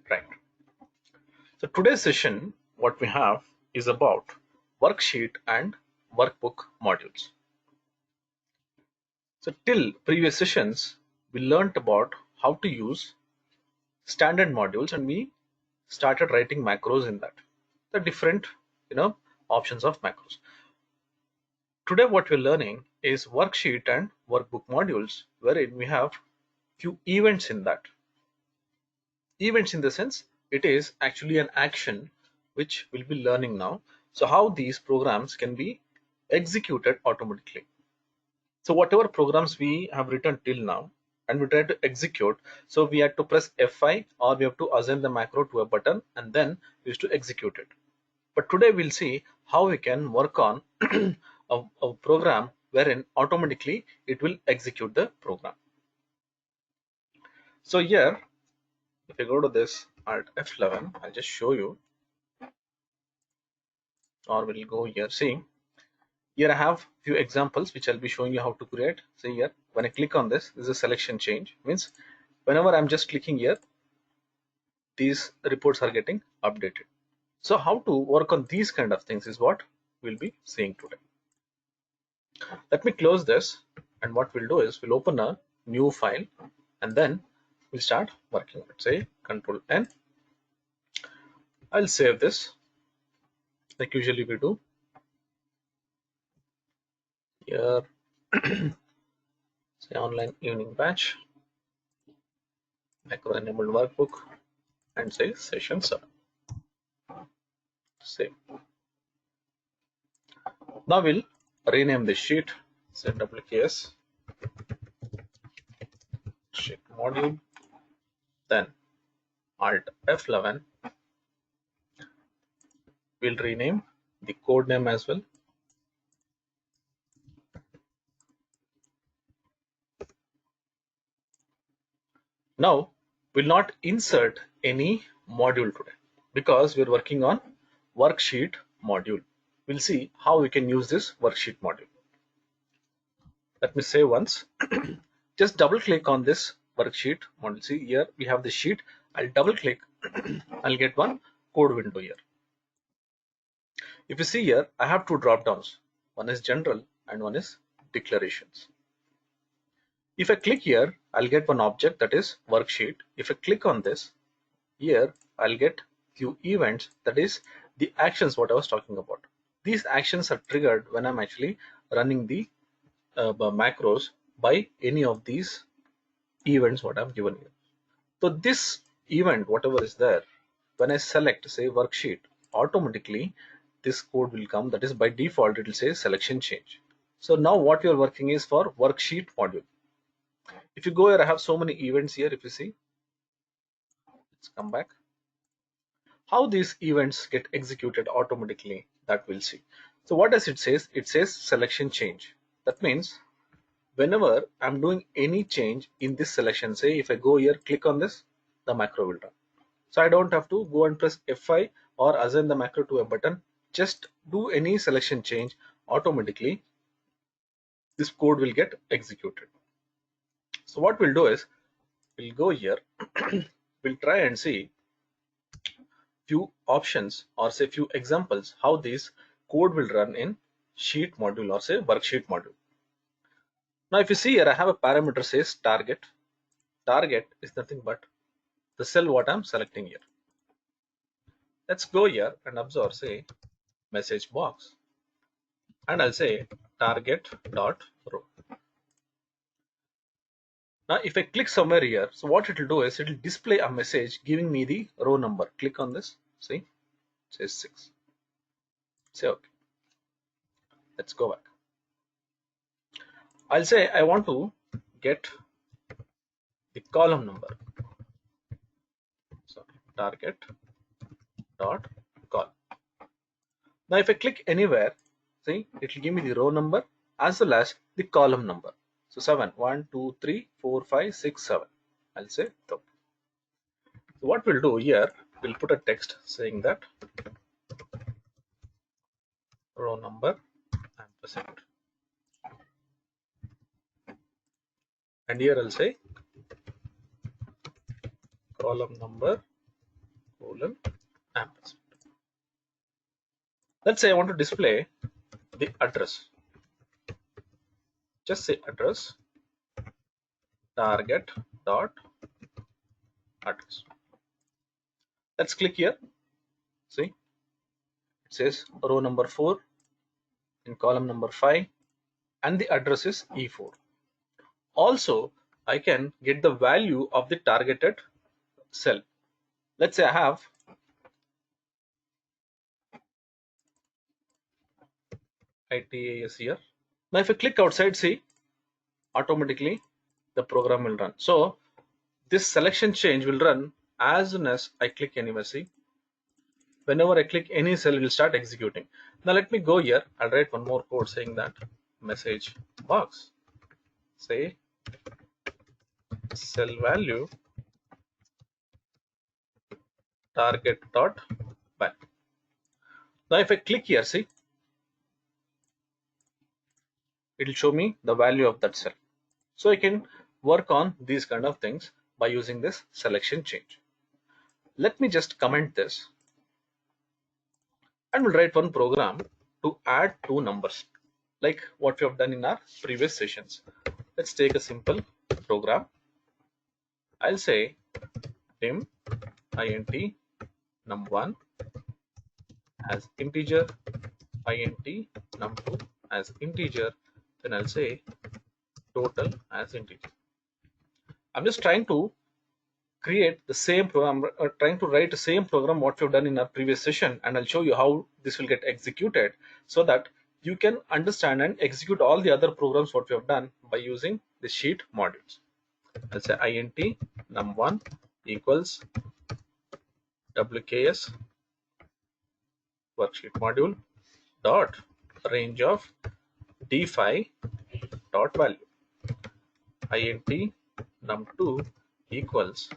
Right. So today's session, what we have is about worksheet and workbook modules. So till previous sessions, we learned about how to use standard modules and we started writing macros in that. The different, options of macros. Today what we're learning is worksheet and workbook modules wherein we have few events in that. Events in the sense it is actually an action which we'll be learning now. So how these programs can be executed automatically. So whatever programs we have written till now and we try to execute, so we have to press F5 or we have to assign the macro to a button and then we used to execute it. But today we'll see how we can work on a program wherein automatically it will execute the program. So here, if you go to this Alt F11, I'll just show you, or we'll go here. See, here I have few examples which I'll be showing you how to create. See here, when I click on this is a selection change. Means whenever I'm just clicking here, these reports are getting updated. So how to work on these kind of things is what we'll be seeing today. Let me close this, and what we'll do is we'll open a new file and then we'll start working. Let's say Control N. I'll save this like usually we do. Here, say online evening batch, macro enabled workbook, and say session 7. Save. Now we'll rename this sheet. Say WKS sheet module, then Alt F11. We'll rename the code name as well. Now we'll not insert any module today because we're working on worksheet module. We'll see how we can use this worksheet module. Let me say once. Just double click on this worksheet module. See here we have the sheet. I'll double click. I'll get one code window here. If you see here, I have two drop downs. One is general and one is declarations. If I click here, I'll get one object, that is worksheet. If I click on this, here I'll get few events, that is the actions what I was talking about. These actions are triggered when I'm actually running the macros by any of these events what I've given here. So this event, whatever is there, when I select say worksheet, automatically this code will come, that is by default it will say selection change. So now what you're working is for worksheet module. If you go here, I have so many events here. If you see, let's come back. How these events get executed automatically, that we'll see. So what does it says? It says selection change. That means whenever I'm doing any change in this selection, say if I go here, click on this, the macro will run. So I don't have to go and press F5 or assign the macro to a button. Just do any selection change, automatically this code will get executed. So what we'll do is we'll go here, we'll try and see few options or say few examples how this code will run in sheet module or say worksheet module. Now if you see here, I have a parameter says target. Target is nothing but the cell what I'm selecting here. Let's go here and observe say message box, and I'll say target dot row. Now if I click somewhere here, so what it will do is it will display a message giving me the row number. Click on this, see, it says 6. Say okay. Let's go back. I'll say I want to get the column number. So target dot col. Now if I click anywhere, see, it will give me the row number as well as the column number. So 7, 1, 2, 3, 4, 5, 6, 7. I'll say top. So what we'll do here, we'll put a text saying that row number ampersand, and here I'll say column number colon ampersand. Let's say I want to display the address. Just say address target dot address. Let's click here. See, it says row number 4 in column number 5 and the address is E4. Also, I can get the value of the targeted cell. Let's say I have ITAS here. Now if I click outside, see, automatically the program will run. So this selection change will run as soon as I click anywhere. See, whenever I click any cell, it will start executing. Now let me go here. I'll write one more code saying that message box, say cell value target dot value. Now if I click here, see, it will show me the value of that cell. So I can work on these kind of things by using this selection change. Let me just comment this and we'll write one program to add two numbers like what we have done in our previous sessions. Let's take a simple program. I'll say dim int num1 as integer, int num2 as integer, then I'll say total as integer. I'm just trying to create the same program, trying to write the same program what we've done in our previous session, and I'll show you how this will get executed so that you can understand and execute all the other programs what we have done by using the sheet modules. I'll say int num1 equals wks worksheet module dot range of d5 dot value. Int num2 equals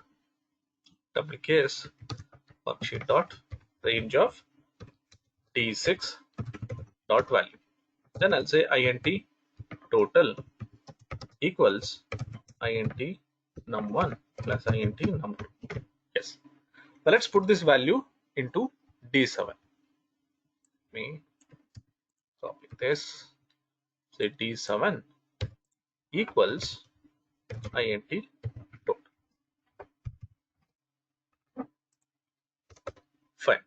wks worksheet dot range of d6 dot value. Then I'll say int total equals int num1 plus int num2. Yes. Now let's put this value into d7. Let me copy this. Say d7 equals int total. Fine.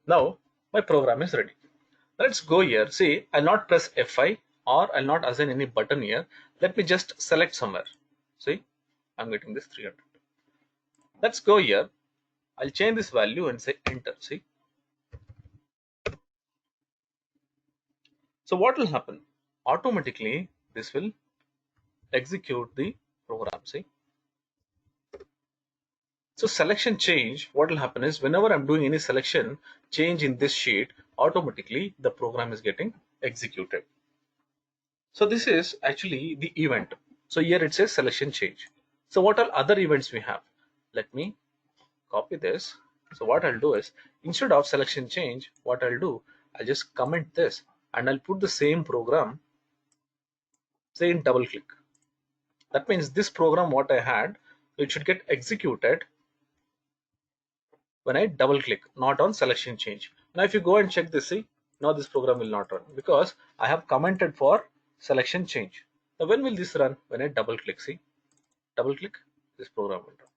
Now my program is ready. Let's go here. See, I'll not press F5 or I'll not assign any button here. Let me just select somewhere. See, I'm getting this 300. Let's go here. I'll change this value and say enter. See, so what will happen? Automatically, this will execute the program. See, so selection change, what will happen is whenever I'm doing any selection change in this sheet, automatically the program is getting executed. So this is actually the event. So here it says selection change. So what are other events we have? Let me copy this. So what I'll do is instead of selection change, what I'll do, I'll just comment this and I'll put the same program, say in double click. That means this program what I had, it should get executed when I double click, not on selection change. Now if you go and check this, see, now this program will not run because I have commented for selection change. Now when will this run? When I double click, see, double click, this program will run.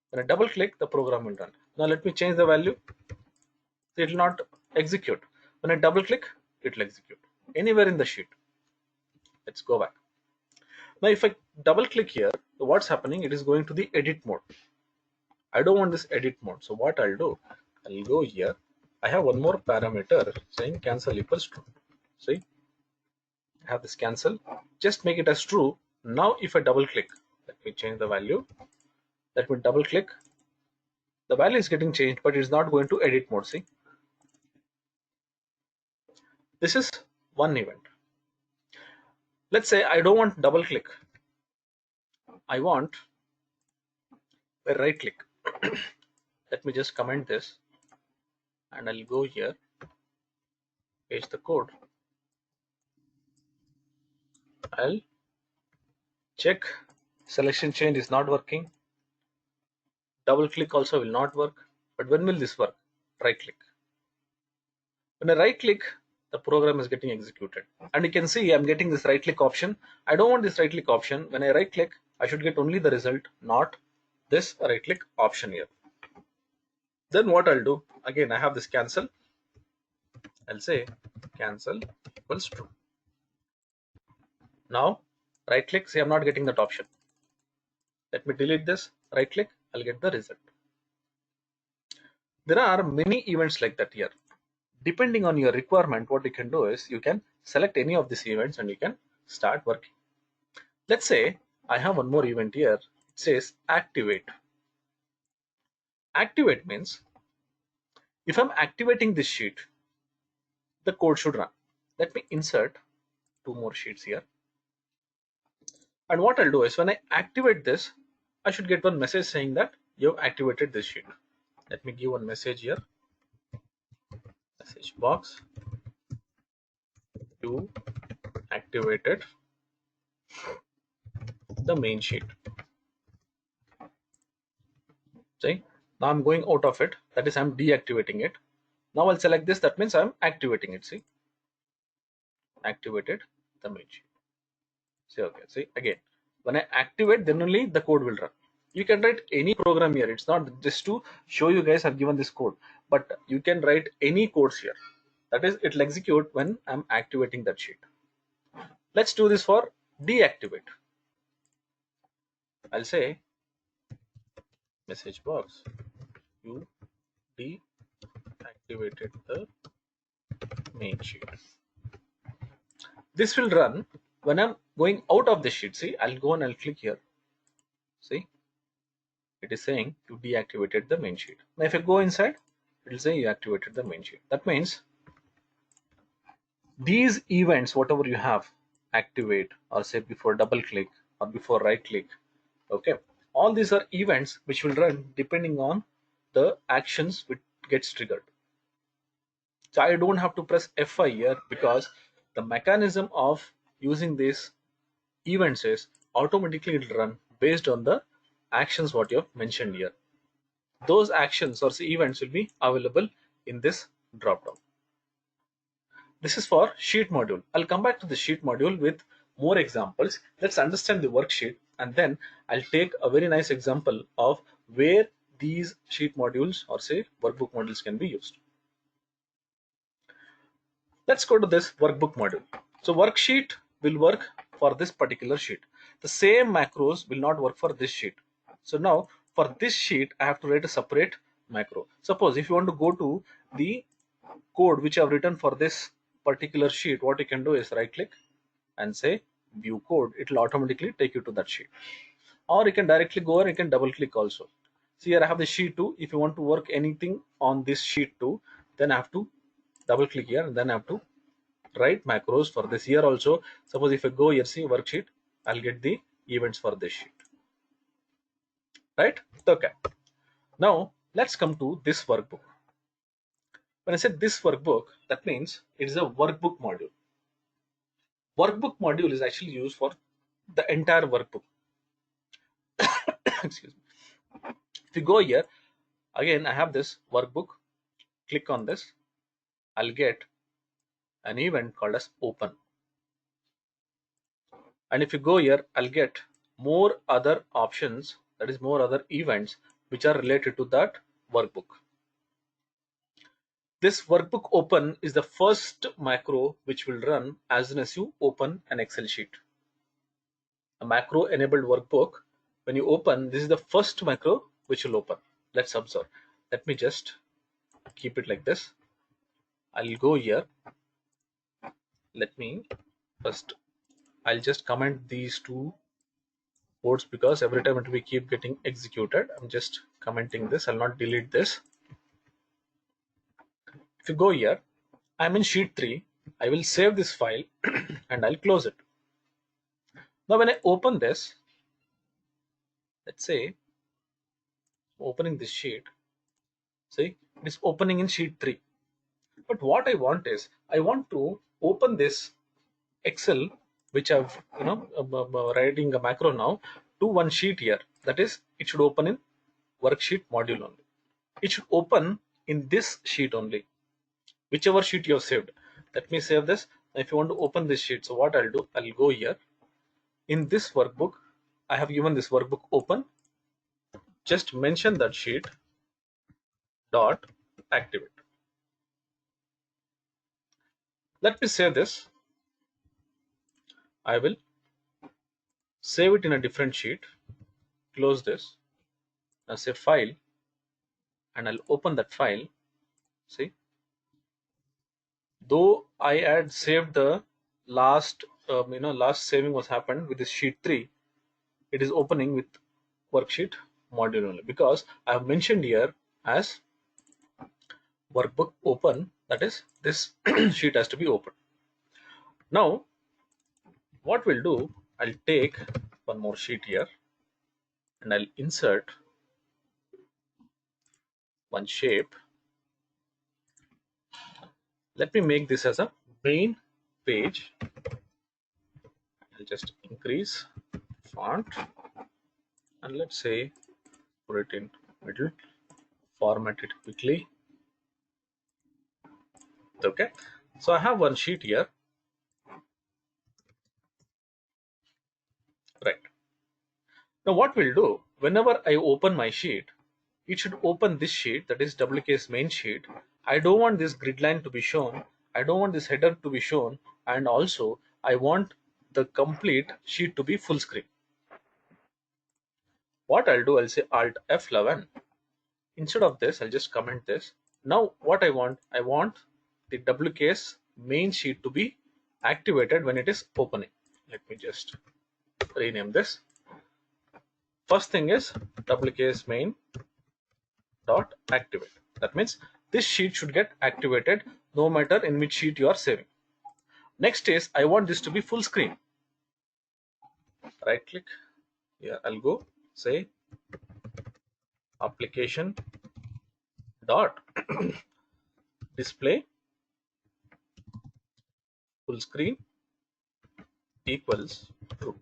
When I double click, the program will run. Now let me change the value. It will not execute. When I double click, it will execute anywhere in the sheet. Let's go back. Now if I double click here, what's happening? It is going to the edit mode. I don't want this edit mode. So what I'll do, I'll go here. I have one more parameter saying cancel equals true. See, I have this cancel. Just make it as true. Now if I double click, let me change the value. Let me double click. The value is getting changed, but it's not going to edit mode. See, this is one event. Let's say I don't want double click. I want a right click. Let me just comment this and I'll go here, paste the code. I'll check selection change is not working. Double click also will not work. But when will this work? Right click. When I right click, the program is getting executed. And you can see I'm getting this right click option. I don't want this right click option. When I right click, I should get only the result, not this right click option here. Then what I'll do, again, I have this cancel. I'll say cancel equals true. Now right click, say I'm not getting that option. Let me delete this, right click, I'll get the result. There are many events like that here. Depending on your requirement, what you can do is you can select any of these events and you can start working. Let's say I have one more event here. It says activate. Activate means if I'm activating this sheet, the code should run. Let me insert two more sheets here. And what I'll do is when I activate this, I should get one message saying that you've activated this sheet. Let me give one message here. Message box, you activated the main sheet. See, now I'm going out of it. That is, I'm deactivating it. Now I'll select this. That means I'm activating it. See, activated the main sheet. See, okay. See, again, when I activate, then only the code will run. You can write any program here. It's not just to show you guys I've given this code, but you can write any codes here. That is, it'll execute when I'm activating that sheet. Let's do this for deactivate. I'll say message box, you deactivated the main sheet. This will run when I'm going out of the sheet. See, I'll go and I'll click here. See, it is saying you deactivated the main sheet. Now if I go inside, it will say you activated the main sheet. That means these events, whatever you have, activate or say before double click or before right click, okay, all these are events which will run depending on the actions which gets triggered. So I don't have to press F5 here because the mechanism of using these events is automatically it will run based on the actions what you have mentioned here. Those actions or events will be available in this drop down. This is for sheet module. I'll come back to the sheet module with more examples. Let's understand the worksheet and then I'll take a very nice example of where these sheet modules or say workbook modules can be used. Let's go to this workbook module. So worksheet will work for this particular sheet. The same macros will not work for this sheet. So now for this sheet, I have to write a separate macro. Suppose if you want to go to the code which I have written for this particular sheet, what you can do is right click and say view code. It will automatically take you to that sheet. Or you can directly go and you can double click also. See here I have the sheet 2. If you want to work anything on this sheet 2, then I have to double click here and then I have to write macros for this here also. Suppose if I go here, see worksheet, I'll get the events for this sheet. Right? Okay. Now let's come to this workbook. When I said this workbook, that means it is a workbook module. Workbook module is actually used for the entire workbook. Excuse me. If you go here, again I have this workbook. Click on this. I'll get an event called as open. And if you go here, I'll get more other options, that is more other events which are related to that workbook. This workbook open is the first macro which will run as soon as you open an Excel sheet. A macro enabled workbook, when you open, this is the first macro which will open. Let's observe. Let me just keep it like this. I'll go here. Let me first, I'll just comment these two codes because every time it will keep getting executed. I'm just commenting this. I'll not delete this. If you go here, I'm in sheet 3. I will save this file and I'll close it. Now when I open this, let's say opening this sheet, see it is opening in sheet 3. But what I want is I want to open this Excel which I've writing a macro now to one sheet here. That is, it should open in worksheet module only. it should open in this sheet only, whichever sheet you have saved. Let me save this. If you want to open this sheet, so what I'll do, I'll go here. In this workbook, I have given this workbook open. Just mention that sheet dot activate. Let me save this. I will save it in a different sheet. Close this. Now say file, and I'll open that file. See, though I had saved the last, last saving was happened with this sheet 3, it is opening with worksheet module only, because I have mentioned here as workbook open, that is this sheet has to be open. Now what we'll do, I'll take one more sheet here and I'll insert one shape. Let me make this as a main page. I'll just increase font and let's say put it in middle, format it quickly. Okay, so I have one sheet here, right? Now what we'll do, whenever I open my sheet, it should open this sheet, that is WK's main sheet. I don't want this grid line to be shown, I don't want this header to be shown, and also I want the complete sheet to be full screen. What I'll do, I'll say Alt F11. Instead of this, I'll just comment this. Now what I want the WK's main sheet to be activated when it is opening. Let me just rename this. First thing is WK's main dot activate. That means this sheet should get activated no matter in which sheet you are saving. Next is I want this to be full screen. Right click here, I'll go say application dot display full screen equals true.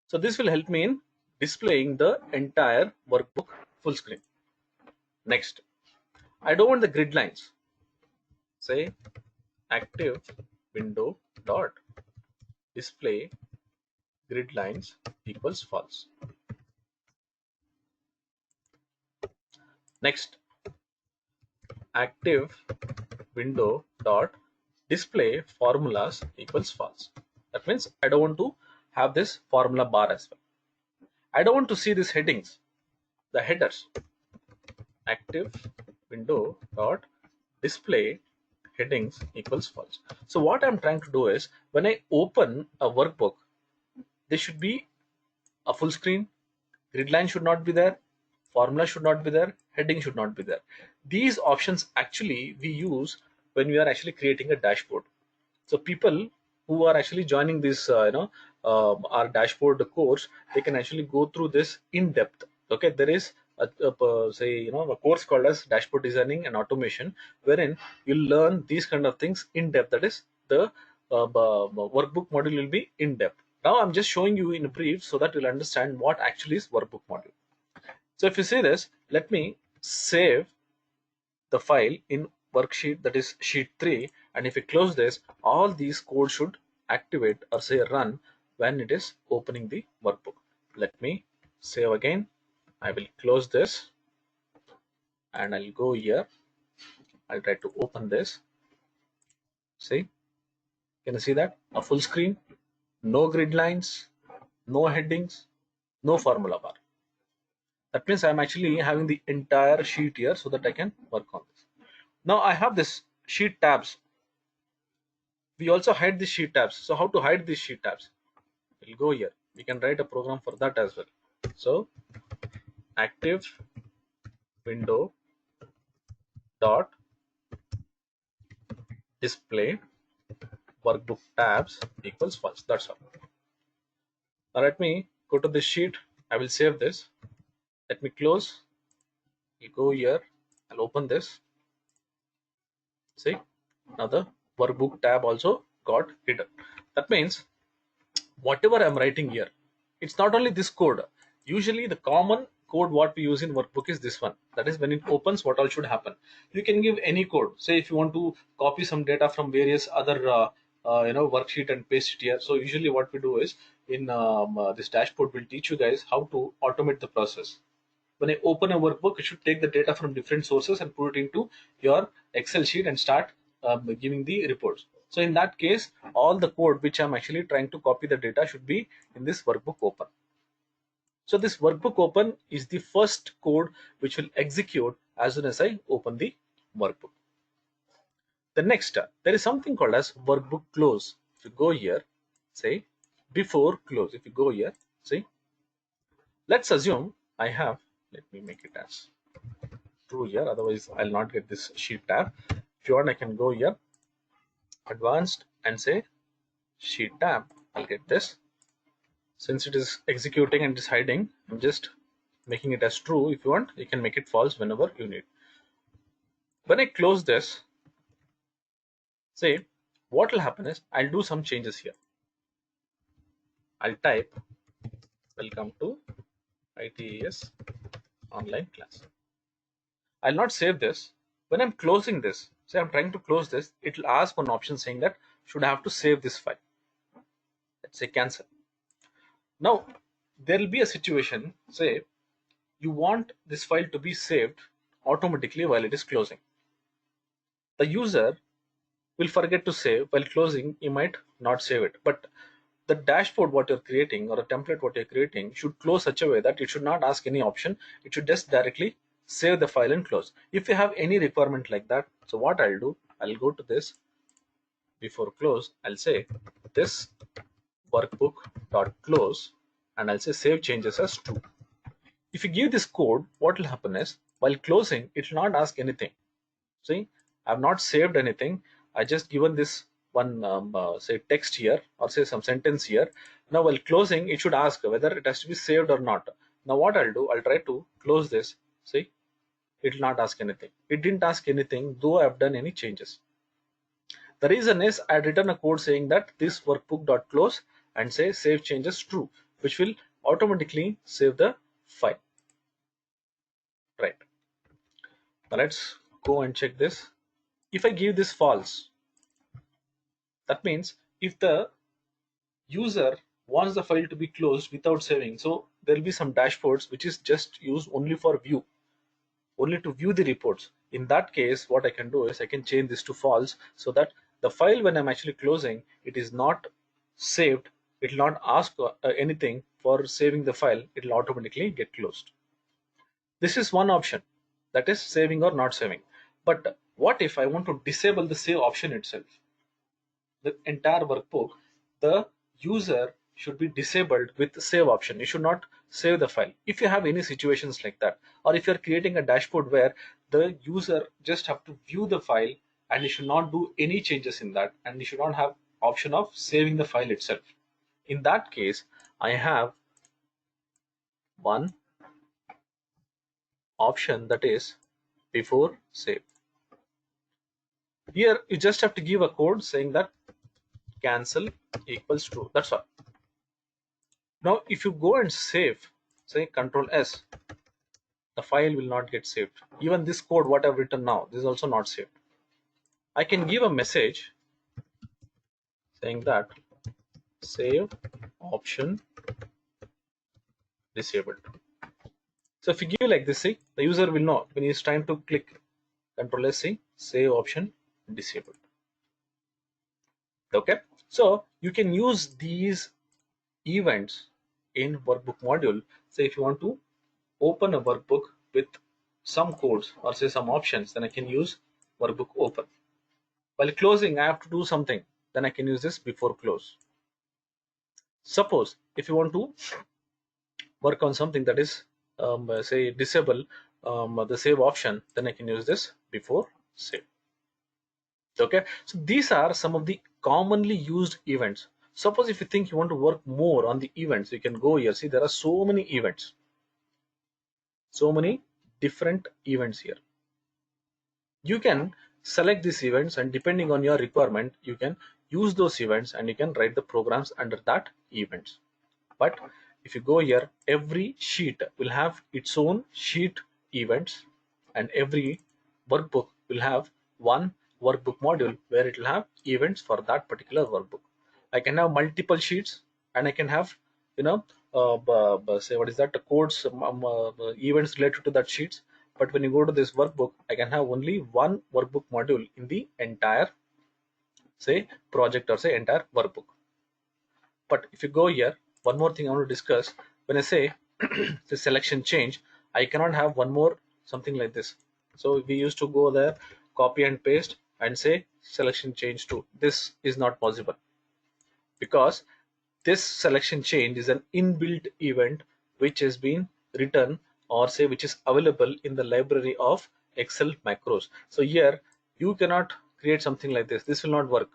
So this will help me in displaying the entire workbook full screen. Next, I don't want the grid lines. Say active window dot display grid lines equals false. Next, active window dot display formulas equals false. That means I don't want to have this formula bar as well. I don't want to see these headings, the headers. Active window dot display headings equals false. So what I'm trying to do is, when I open a workbook, there should be a full screen, grid line should not be there, formula should not be there, heading should not be there. These options actually we use when we are actually creating a dashboard. So people who are actually joining this our dashboard course, they can actually go through this in depth. Okay, there is a course called as dashboard designing and automation, wherein you'll learn these kind of things in depth. That is the workbook module will be in depth. Now I'm just showing you in brief so that you'll understand what actually is workbook module. So if you see this, let me save the file in worksheet, that is sheet 3, and if you close this, all these codes should activate or say run when it is opening the workbook. Let me save again. I will close this and I'll go here. I'll try to open this. See, can you see that? A full screen, no grid lines, no headings, no formula bar. That means I'm actually having the entire sheet here so that I can work on this. Now I have this sheet tabs. We also hide the sheet tabs. So how to hide these sheet tabs? We'll go here. We can write a program for that as well. So active window dot display workbook tabs equals false. That's all. Now let me go to this sheet. I will save this. Let me close. You go here. I'll open this. See, now the workbook tab also got hidden. That means whatever I'm writing here, it's not only this code. Usually the common code what we use in workbook is this one. That is when it opens, what all should happen. You can give any code. Say if you want to copy some data from various other worksheet and paste it here. So usually what we do is in this dashboard will teach you guys how to automate the process. When I open a workbook, you should take the data from different sources and put it into your Excel sheet and start giving the reports. So in that case, all the code which I'm actually trying to copy the data should be in this workbook open. So this workbook open is the first code which will execute as soon as I open the workbook. The next, there is something called as workbook close. If you go here, say before close, if you go here, see, let's assume I have, let me make it as true here, otherwise I'll not get this sheet tab. If you want, I can go here, advanced, and say sheet tab. I'll get this. Since it is executing and it is hiding, I'm just making it as true. If you want, you can make it false whenever you need. When I close this, say what will happen is I'll do some changes here. I'll type welcome to ITAS online class. I'll not save this. When I'm closing this, say I'm trying to close this, it will ask one option saying that should I have to save this file. Let's say cancel. Now there will be a situation, say you want this file to be saved automatically while it is closing. The user will forget to save while closing, you might not save it, but the dashboard what you're creating or a template what you're creating should close such a way that it should not ask any option. It should just directly save the file and close. If you have any requirement like that, so what I'll do, I'll go to this before close, I'll say this workbook dot close and I'll say save changes as true. If you give this code, what will happen is while closing it will not ask anything. See, I've not saved anything. I just given this one say text here or say some sentence here. Now while closing it should ask whether it has to be saved or not. Now what I'll do, I'll try to close this. See, it will not ask anything. It didn't ask anything though I've done any changes. The reason is I had written a code saying that this workbook dot close and say save changes true, which will automatically save the file. Right. Now let's go and check this. If I give this false, that means if the user wants the file to be closed without saving, so there will be some dashboards which is just used only for view, only to view the reports. In that case, what I can do is I can change this to false so that the file when I'm actually closing, it is not saved. It will not ask anything for saving the file. It will automatically get closed. This is one option, that is saving or not saving. But what if I want to disable the save option itself? The entire workbook, the user should be disabled with the save option. You should not save the file. If you have any situations like that, or if you're creating a dashboard where the user just have to view the file and you should not do any changes in that, and you should not have option of saving the file itself. In that case, I have one option, that is before save. Here you just have to give a code saying that cancel equals true. That's all. Now if you go and save, say Control S, the file will not get saved. Even this code what I've written now, this is also not saved. I can give a message saying that save option disabled. So if you give like this, see, the user will know when he's trying to click Control S, see, save option disabled. Okay, so you can use these events in workbook module. Say if you want to open a workbook with some codes or say some options, then I can use workbook open. While closing I have to do something, then I can use this before close. Suppose if you want to work on something, that is say disable the save option, then I can use this before save. Okay, so these are some of the commonly used events. Suppose if you think you want to work more on the events, you can go here. See, there are so many events, so many different events here. You can select these events and depending on your requirement, you can use those events and you can write the programs under that events. But if you go here, every sheet will have its own sheet events, and every workbook will have one workbook module where it will have events for that particular workbook. I can have multiple sheets, and I can have, you know, say what is that, the codes, events related to that sheets. But when you go to this workbook, I can have only one workbook module in the entire, say, project, or say entire workbook. But if you go here, one more thing I want to discuss. When I say the selection change, I cannot have one more something like this. So we used to go there, copy and paste, and say selection change to. This is not possible, because this selection change is an inbuilt event which has been written, or say which is available in the library of Excel macros. So here you cannot create something like this. This will not work.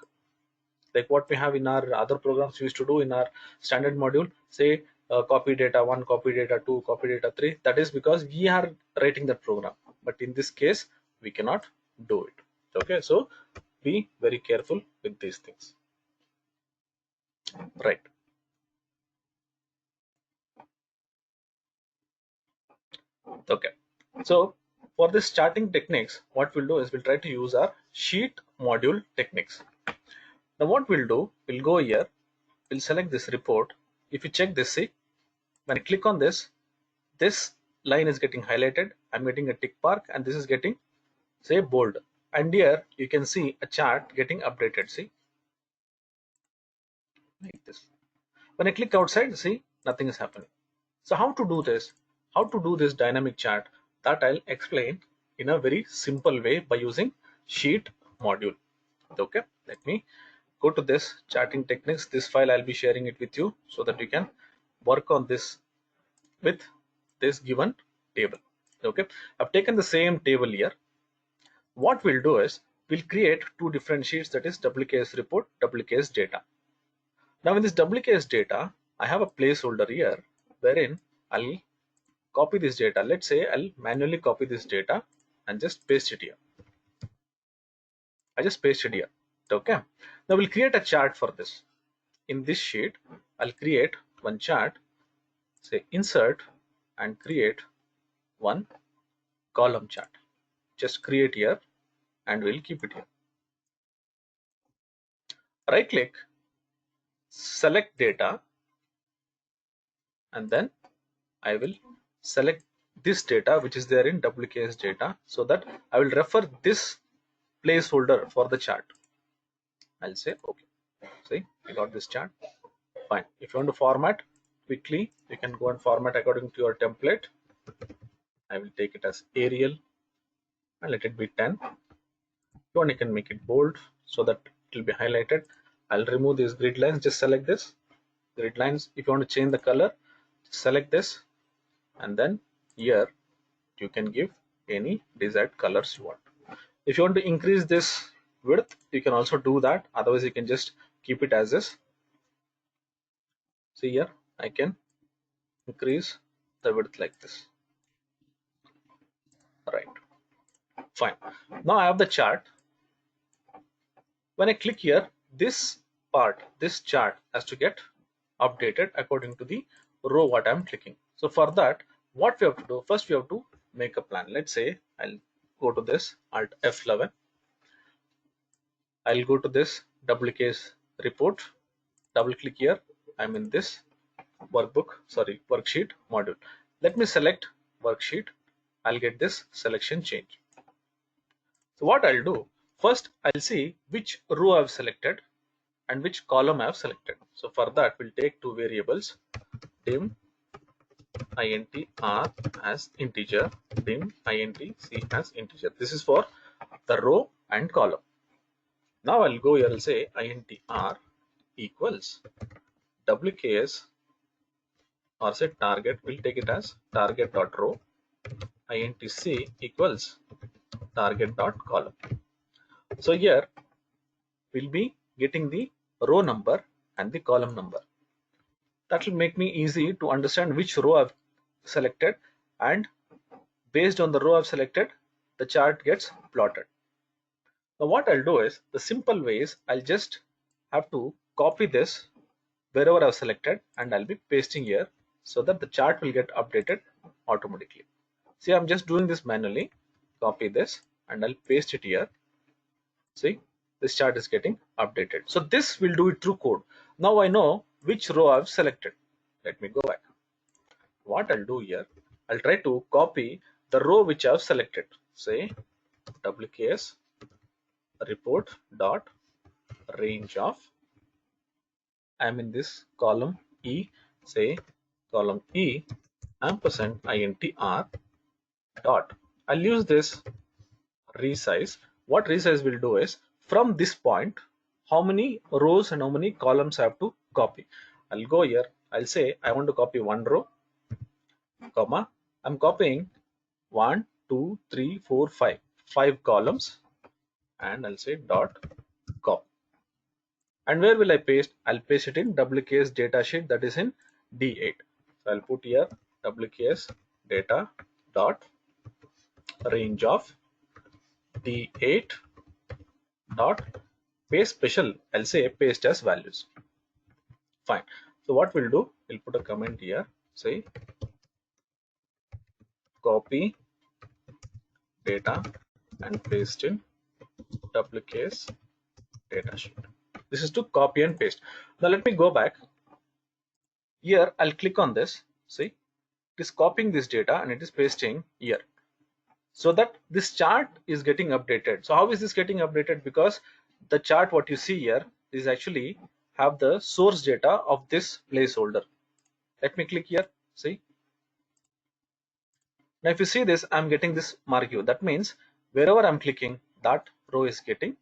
Like what we have in our other programs we used to do in our standard module, say copy data 1, copy data 2, copy data 3. That is because we are writing that program, but in this case we cannot do it. Okay, so be very careful with these things, right? Okay, so for this charting techniques, what we'll do is we'll try to use our sheet module techniques. Now what we'll do, we'll go here, we'll select this report. If you check this, see, when I click on this, this line is getting highlighted, I'm getting a tick mark, and this is getting, say, bold. And here you can see a chart getting updated, see, like this. When I click outside, see, nothing is happening. So how to do this? How to do this dynamic chart? That I'll explain in a very simple way by using sheet module. Okay, let me go to this charting techniques. This file I'll be sharing it with you so that you can work on this with this given table. Okay, I've taken the same table here. What we'll do is we'll create two different sheets, that is WKS report, WKS data. Now in this WKS data, I have a placeholder here wherein I'll copy this data. Let's say I'll manually copy this data and just paste it here. I just pasted here. Okay. Now we'll create a chart for this. In this sheet, I'll create one chart, say insert, and create one column chart. Just create here and we'll keep it here. Right click, select data, and then I will select this data which is there in WKS data, so that I will refer this placeholder for the chart. I'll say okay. See, I got this chart. Fine. If you want to format quickly, you can go and format according to your template. I will take it as Arial and let it be 10. If you want, you can make it bold so that it will be highlighted. I'll remove these grid lines. Just select this grid lines. If you want to change the color, select this, and then here you can give any desired colors you want. If you want to increase this width, you can also do that. Otherwise, you can just keep it as this. See here, I can increase the width like this. Right. Fine. Now I have the chart. When I click here, this part, this chart has to get updated according to the row what I'm clicking. So for that, what we have to do, first we have to make a plan. Let's say I'll go to this Alt F11. I'll go to this WKS report, double click here. I'm in this worksheet module. Let me select worksheet. I'll get this selection change. So what I'll do, first I'll see which row I've selected and which column I've selected. So for that, we'll take two variables, dim int r as integer, dim int c as integer. This is for the row and column. Now I'll go here, I'll say int r equals wks, or say target, we'll take it as target.row, int c equals target.column. So here we'll be getting the row number and the column number. That will make me easy to understand which row I've selected, and based on the row I've selected, the chart gets plotted. Now what I'll do is, the simple way is, I'll just have to copy this wherever I've selected and I'll be pasting here. so that the chart will get updated automatically. See, I'm just doing this manually. Copy this and I'll paste it here. See, this chart is getting updated. So this will do it through code. Now I know which row I've selected. Let me go back. What I'll do here, I'll try to copy the row which I've selected. Say WKS report dot range of, I'm in this column E, say column E ampersand intr dot. I'll use this resize. What resize will do is, from this point, how many rows and how many columns I have to copy. I'll go here, I'll say I want to copy one row, comma, I'm copying 1, 2, 3, 4, 5, 5 columns, and I'll say dot copy. And where will I paste? I'll paste it in WKS datasheet, that is in D8. So I'll put here WKS data dot range of D8 dot paste special. I'll say paste as values. Fine. So what we'll do, we'll put a comment here, say copy data and paste in WKS datasheet. This is to copy and paste. Now let me go back. Here I'll click on this. See, it is copying this data and it is pasting here, so that this chart is getting updated. So how is this getting updated? Because the chart what you see here is actually have the source data of this placeholder. Let me click here. See, now if you see this, I'm getting this marquee. That means wherever I'm clicking, that row is getting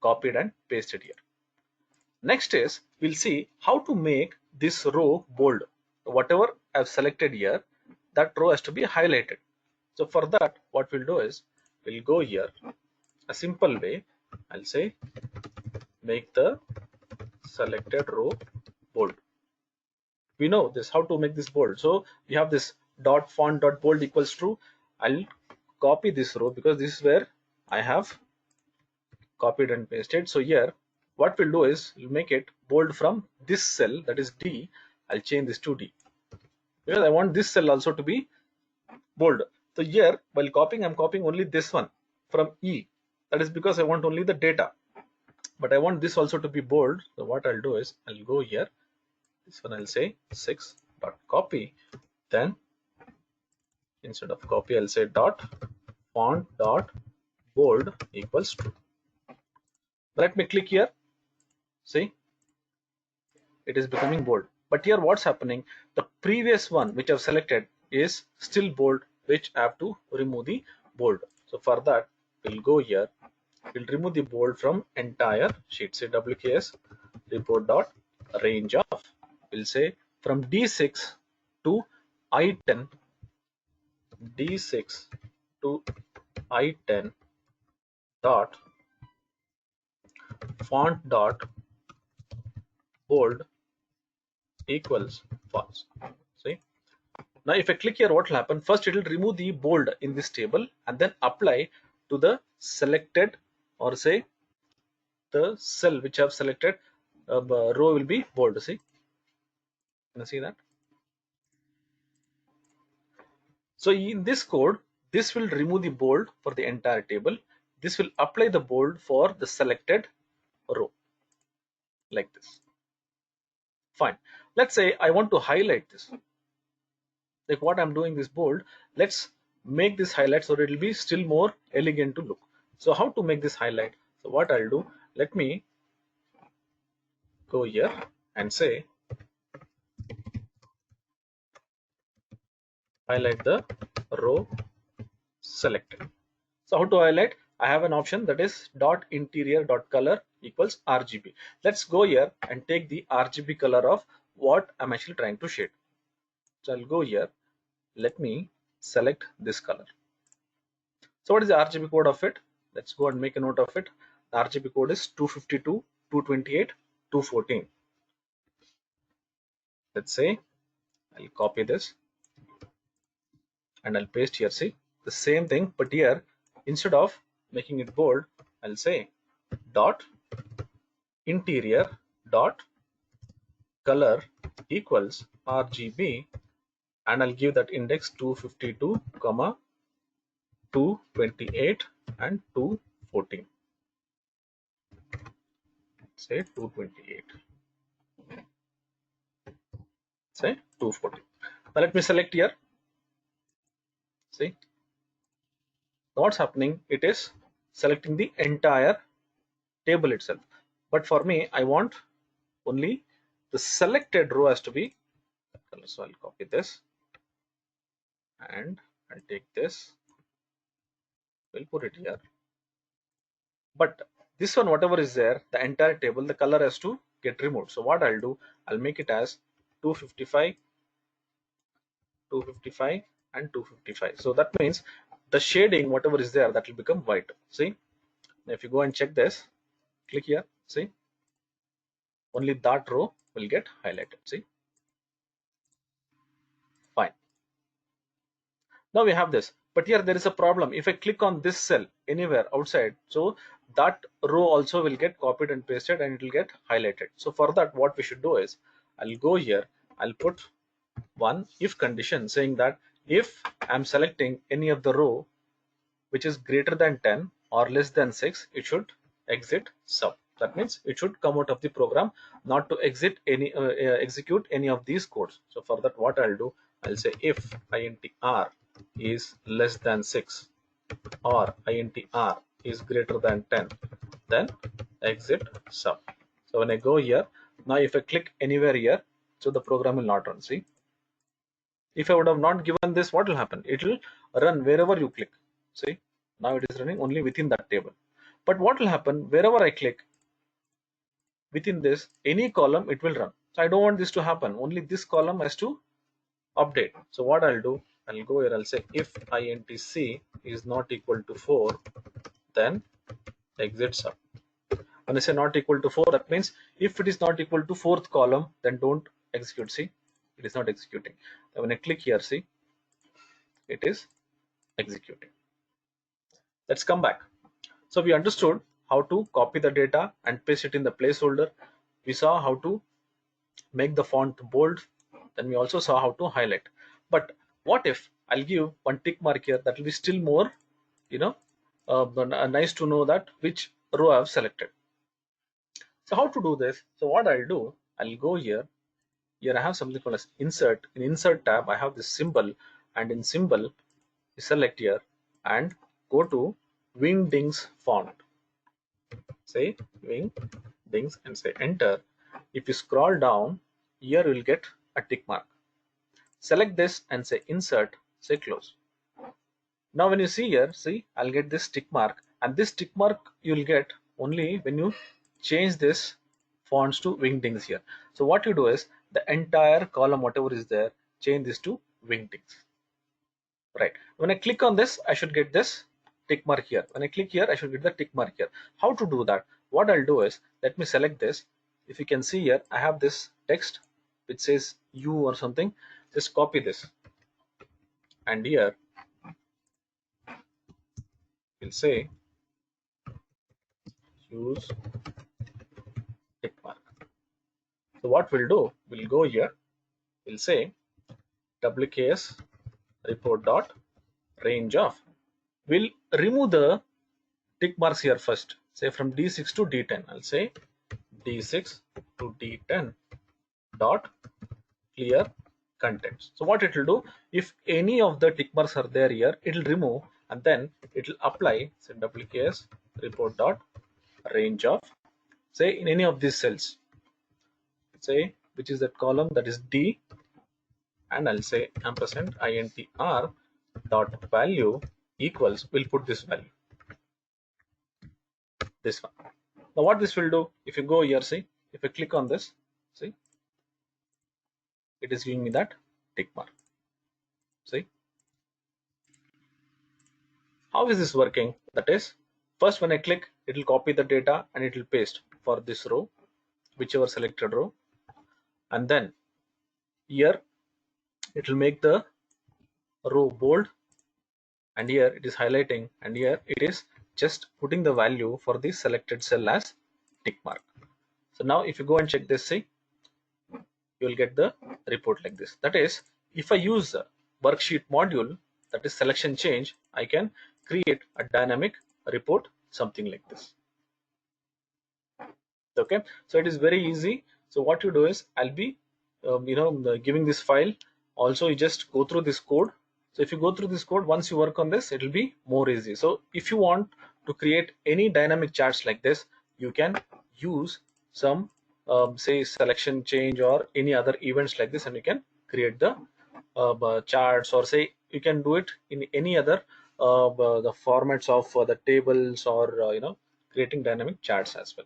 copied and pasted here. Next is, we'll see how to make this row bold. Whatever I've selected here, that row has to be highlighted. So for that, what we'll do is, we'll go here, a simple way, I'll say make the selected row bold. We know this, how to make this bold. So we have this dot font dot bold equals true. I'll copy this row because this is where I have copied and pasted. So here what we'll do is, we'll make it bold from this cell, that is D. I'll change this to D because I want this cell also to be bold. So here while copying, I'm copying only this one from E. That is because I want only the data, but I want this also to be bold. So what I'll do is, I'll go here, this one I'll say 6 dot copy, then instead of copy I'll say dot font dot bold equals true. Let me click here. See, it is becoming bold. But here what's happening, the previous one which I've selected is still bold, which I have to remove the bold. So for that, we'll go here, we'll remove the bold from entire sheet. Say WKS report dot range of, we'll say from D6 to I10, D6 to I10 dot font dot bold equals false. See, now if I click here, what will happen? First it will remove the bold in this table and then apply to the selected, or say the cell which I have selected, row will be bold. See, can you see that? So in this code, this will remove the bold for the entire table. This will apply the bold for the selected row, like this. Fine. Let's say I want to highlight this. Like what I'm doing this bold, let's make this highlight so that it will be still more elegant to look. So how to make this highlight? So what I'll do, let me go here and say highlight the row selected. So how to highlight? I have an option, that is dot interior dot color equals RGB. Let's go here and take the RGB color of what I'm actually trying to shade. So I'll go here, let me select this color. So what is the RGB code of it? Let's go and make a note of it. The RGB code is 252, 228, 214. Let's say I'll copy this and I'll paste here. See, the same thing, but here instead of making it bold, I'll say dot interior dot color equals RGB, and I'll give that index 252, 228 and 214. Say 228. Say 240. Now let me select here. See, what's happening? It is selecting the entire table itself. But for me, I want only the selected row has to be color. So I'll copy this and I'll take this. We'll put it here. But this one, whatever is there, the entire table, the color has to get removed. So what I'll do, I'll make it as 255, 255 and 255. So that means the shading, whatever is there, that will become white. See, if you go and check this, click here, see, only that row will get highlighted. See, fine. Now we have this, but here there is a problem. If I click on this cell anywhere outside, so that row also will get copied and pasted and it will get highlighted. So for that, what we should do is, I'll go here, I'll put one if condition saying that if I'm selecting any of the row which is greater than 10 or less than 6, it should exit sub. That means it should come out of the program, not to execute any of these codes. So for that, what I'll do, I'll say if intr is less than 6 or intr is greater than 10, then exit sub. So when I go here, now if I click anywhere here, so the program will not run. See, if I would have not given this, what will happen? It will run wherever you click. See, now it is running only within that table. But what will happen, wherever I click within this, any column, it will run. So I don't want this to happen. Only this column has to update. So what I'll do, I'll go here, I'll say if intc is not equal to 4, then exit sub. When I say not equal to 4, that means if it is not equal to 4th column, then don't execute. See, it is not executing. When I click here, see, it is executing. Let's come back. So we understood how to copy the data and paste it in the placeholder. We saw how to make the font bold. Then we also saw how to highlight. But what if I'll give one tick mark here? That will be still more, nice to know that which row I've selected. So how to do this? So what I'll do, I'll go here. Here I have something called as insert. In insert tab, I have this symbol, and in symbol, you select here and go to Wingdings font. Say Wingdings and say enter. If you scroll down, here you will get a tick mark. Select this and say insert, say close. Now when you see here, see, I'll get this tick mark, and this tick mark you'll get only when you change this fonts to Wingdings here. So what you do is the entire column, whatever is there, change this to Wingdings. Right. When I click on this, I should get this tick mark here. When I click here, I should get the tick mark here. How to do that? What I'll do is, let me select this. If you can see here, I have this text which says U or something. Just copy this, and here we'll say use tick mark. So what we'll do, we'll go here, we'll say WKS report dot range of. We'll remove the tick marks here first. Say from D6 to D10. I'll say D6 to D10 dot clear contents. So what it will do, if any of the tick marks are there here, it will remove, and then it will apply, say WKS report dot range of, say in any of these cells, say which is that column, that is D, and I'll say ampersand intr dot value equals, we'll put this value, this one. Now what this will do, if you go here, see, if I click on this, see, it is giving me that tick mark. See, how is this working? That is, first when I click, it will copy the data and it will paste for this row, whichever selected row, and then here it will make the row bold, and here it is highlighting, and here it is just putting the value for the selected cell as tick mark. So now if you go and check this, see, you will get the report like this. That is, if I use the worksheet module, that is selection change, I can create a dynamic report, something like this. Okay, so it is very easy. So what you do is, I'll be giving this file. Also, you just go through this code. So if you go through this code, once you work on this, it will be more easy. So if you want to create any dynamic charts like this, you can use some say selection change or any other events like this, and you can create the charts, or say you can do it in any other the formats of the tables, or creating dynamic charts as well.